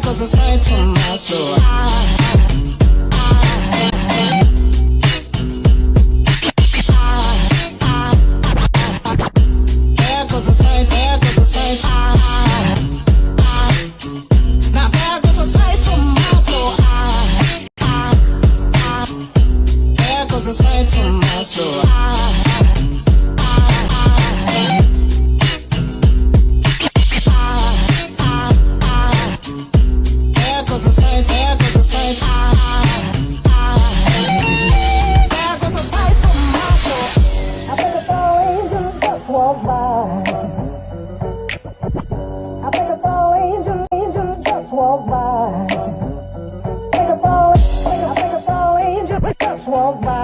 goes a sight from my soul. There goes a sight, there goes a sight. Now there goes a sight from my soul. There goes a sight from my soul. There goes a sight, there goes a sight. There goes a sight from my soul. I think I saw angels just walk by. I think I saw angels just walk by. I think I saw angels just walk by.